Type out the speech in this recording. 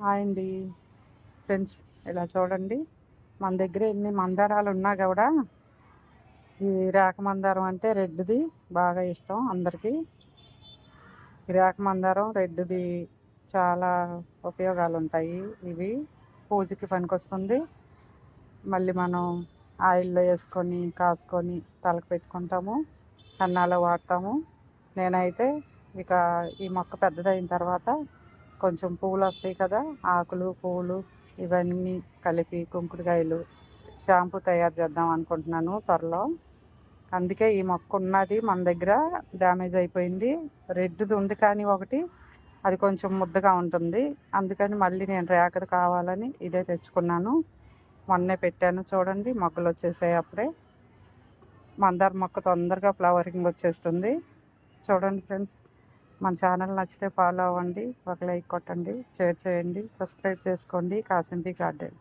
Hi అండి friends. ఇలా చూడండి, మన దగ్గర ఎన్ని మందారాలు ఉన్నా కూడా ఈ రేఖ మందారం అంటే రెడ్ది బాగా ఇష్టం అందరికీ. ఈ రేఖ మందారం రెడ్ది చాలా ఉపయోగాలు ఉంటాయి. ఇవి పూజకి పనికొస్తుంది. మళ్ళీ మనం ఆయిల్లో వేసుకొని కాసుకొని తలకు పెట్టుకుంటాము, కన్నాలో వాడతాము. నేనైతే ఇక ఈ మొక్క పెద్దదైన తర్వాత కొంచెం పువ్వులు వస్తాయి కదా, ఆకులు పువ్వులు ఇవన్నీ కలిపి కుంకుడుకాయలు షాంపూ తయారు చేద్దాం అనుకుంటున్నాను త్వరలో. అందుకే ఈ మొక్క ఉన్నది మన దగ్గర డ్యామేజ్ అయిపోయింది. రెడ్ది ఉంది కానీ ఒకటి, అది కొంచెం ముద్దగా ఉంటుంది. అందుకని మళ్ళీ నేను రేఖది కావాలని ఇదే తెచ్చుకున్నాను. మొన్నే పెట్టాను చూడండి, మొక్కలు వచ్చేసాయి అప్పుడే. మందార మొక్క తొందరగా ఫ్లవరింగ్ వచ్చేస్తుంది. చూడండి ఫ్రెండ్స్, మన ఛానల్ నచ్చితే ఫాలో అవ్వండి, ఒక లైక్ కొట్టండి, షేర్ చేయండి, సబ్స్క్రైబ్ చేసుకోండి. కాసింటి గార్డెన్.